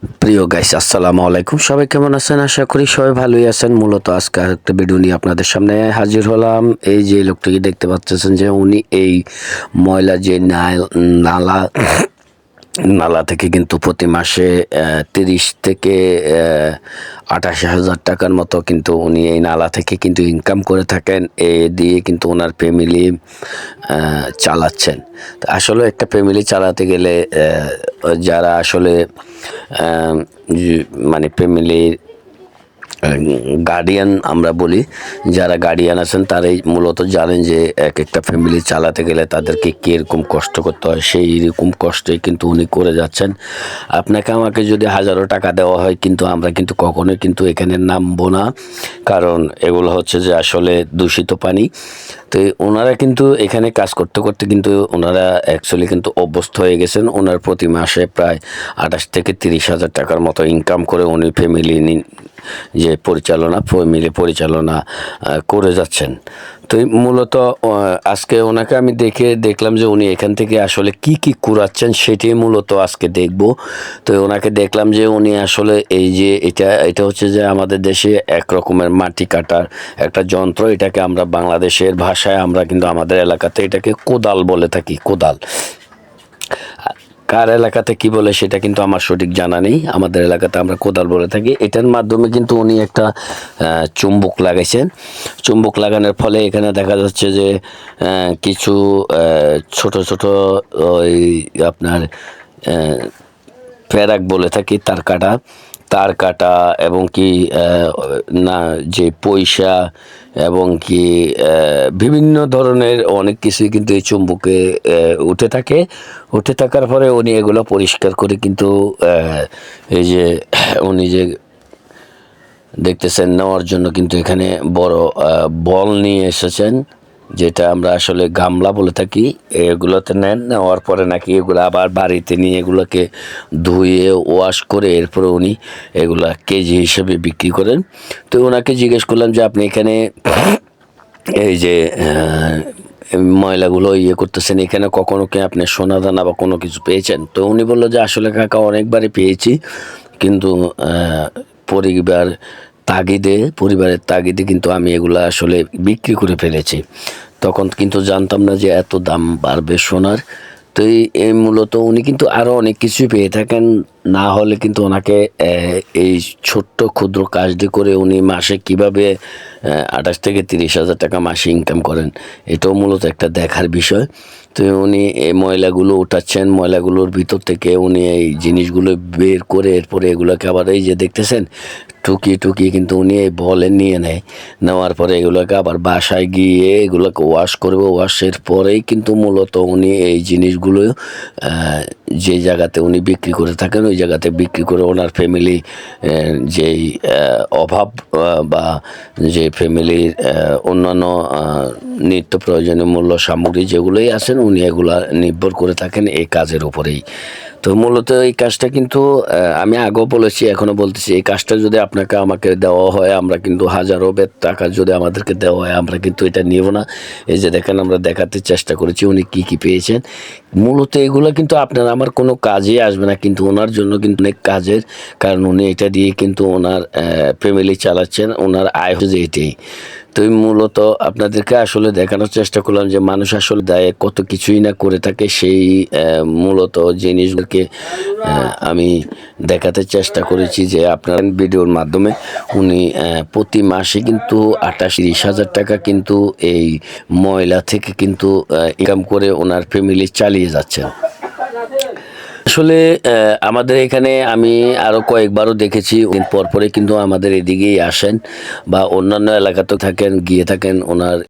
প্রিয় গাইস, আসসালামু আলাইকুম। সবাই কেমন আছেন? আশা করি সবাই ভালোই আছেন। মূলত আজকে একটা ভিডিও নিয়ে আপনাদের সামনে হাজির হলাম। এই যে লোকটিকে দেখতে পাচ্ছেন যে উনি এই ময়লা যে নালা নালা থেকে কিন্তু প্রতি মাসে 30 থেকে 88,000 টাকার মতো কিন্তু উনি এই নালা থেকে কিন্তু ইনকাম করে থাকেন। এ দিয়ে কিন্তু ওনার ফ্যামিলি চালাচ্ছেন। তো আসলে একটা ফ্যামিলি চালাতে গেলে যারা আসলে আহ, মানে ফ্যামিলির গার্ডিয়ান আমরা বলি, যারা গার্ডিয়ান আছেন তারাই মূলত জানেন যে এক একটা ফ্যামিলি চালাতে গেলে তাদেরকে কীরকম কষ্ট করতে হয়। সেই রকম কষ্টই কিন্তু উনি করে যাচ্ছেন। আপনাকে আমাকে যদি হাজারো টাকা দেওয়া হয় কিন্তু আমরা কিন্তু কখনোই কিন্তু এখানে নামবো না, কারণ এগুলো হচ্ছে যে আসলে দূষিত পানি। তো ওনারা কিন্তু এখানে কাজ করতে করতে কিন্তু ওনারা অ্যাকচুয়ালি কিন্তু অভ্যস্ত হয়ে গেছেন। ওনার প্রতি মাসে প্রায় 28 থেকে 30,000 টাকার মতো ইনকাম করে উনি ফ্যামিলি যে ফ্যামিলি পরিচালনা করে যাচ্ছেন। তো মূলত আজকে ওনাকে আমি দেখলাম যে উনি এখান থেকে আসলে কি কি কুড়াচ্ছেন সেটাই মূলত আজকে দেখব। তো ওনাকে দেখলাম যে উনি আসলে এই যে এটা হচ্ছে যে আমাদের দেশে এক রকমের মাটি কাটার একটা যন্ত্র। এটাকে আমরা বাংলাদেশের ভাষায় আমরা কিন্তু আমাদের এলাকাতে এটাকে কোদাল বলে থাকি। কোদাল কার এলাকাতে কি বলে সেটা কিন্তু আমার সঠিক জানা নেই। আমাদের এলাকাতে আমরা কোদাল বলে থাকি। এটার মাধ্যমে কিন্তু উনি একটা চুম্বক লাগাইছেন। চুম্বক লাগানোর ফলে এখানে দেখা যাচ্ছে যে কিছু ছোট ছোট ওই আপনার ফেরাক বলে থাকি, তার কাটা এবং কি না যে পয়সা এবং কি বিভিন্ন ধরনের অনেক কিছুই কিন্তু এই চুম্বকে উঠে থাকার পরে উনি এগুলো পরিষ্কার করে কিন্তু এই যে উনি যে দেখতেছেন নেওয়ার জন্য কিন্তু এখানে বড় বল নিয়ে এসেছেন, যেটা আমরা আসলে গামলা বলে থাকি। এগুলোতে নেওয়ার পরে নাকি এগুলো আবার বাড়িতে নিয়ে এগুলোকে ধুয়ে ওয়াশ করে এরপরে উনি এগুলা কেজি হিসেবে বিক্রি করেন। তো ওনাকে জিজ্ঞেস করলাম যে আপনি এখানে এই যে ময়লাগুলো করতেছেন, এখানে কখনো কি আপনি সোনা দানা বা কোনো কিছু পেয়েছেন? তো উনি বললো যে আসলে কাকা অনেকবারই পেয়েছি, কিন্তু পরিবার পরিবারের তাগিদে কিন্তু আমি এগুলা আসলে বিক্রি করে ফেলেছি। তখন কিন্তু জানতাম না যে এত দাম বাড়বে সোনার। তো এই মূলত উনি কিন্তু আরও অনেক কিছুই পেয়ে থাকেন। না হলে কিন্তু ওনাকে এই ছোট্ট ক্ষুদ্র কাজটি করে উনি মাসে কীভাবে 28 থেকে 30,000 টাকা মাসে ইনকাম করেন, এটাও মূলত একটা দেখার বিষয়। তো উনি এই ময়লাগুলো উঠাচ্ছেন, ময়লাগুলোর ভিতর থেকে উনি এই জিনিসগুলো বের করে এরপরে এগুলোকে আবার এই যে দেখতেছেন টুকিয়ে কিন্তু উনি এই বলে নিয়ে নেয়। নেওয়ার পরে এগুলোকে আবার বাসায় গিয়ে এগুলোকে ওয়াশ করবে। ওয়াশের পরেই কিন্তু মূলত উনি এই জিনিসগুলো যে জায়গাতে উনি বিক্রি করে থাকেন ওই জায়গাতে বিক্রি করে ওনার ফ্যামিলি যেই অভাব বা যে ফ্যামিলির অন্যান্য নিত্য প্রয়োজনীয় মূল্য সামগ্রী যেগুলোই আছেন উনি এগুলা নির্ভর করে থাকেন এই কাজের উপরেই। তো মূলত এই কাজটা কিন্তু আমি আগেও বলেছি, এখনও বলতেছি, এই কাজটা যদি আমাকে দেওয়া হয় আমরা কিন্তু হাজারো টাকা যদি আমাদেরকে দেওয়া হয় আমরা কিন্তু এটা নিব না। এই যে দেখেন আমরা দেখাতে চেষ্টা করেছি উনি কি কি পেয়েছেন। মূলত এগুলো কিন্তু আপনার আমার কোনো কাজে আসবে না, কিন্তু ওনার জন্য কিন্তু অনেক কাজের, কারণ উনি এটা দিয়ে কিন্তু ওনার ফ্যামিলি চালাচ্ছেন, ওনার আয় হচ্ছে এটাই। তো মূলত আপনাদেরকে আসলে দেখানোর চেষ্টা করলাম যে মানুষ আসলে দায়ে কত কিছুই না করে থাকে। সেই মূলত জিনিসগুলোকে আমি দেখাতে চেষ্টা করেছি যে আপনার ভিডিওর মাধ্যমে উনি প্রতি মাসে কিন্তু 28-30,000 টাকা কিন্তু এই ময়লা থেকে কিন্তু ইনকাম করে ওনার ফ্যামিলি চালিয়ে যাচ্ছেন। আসলে আমাদের এখানে আমি আরও কয়েকবারও দেখেছি পরপরে কিন্তু আমাদের এদিকেই আসেন বা অন্যান্য এলাকাতেও গিয়ে থাকেন ওনার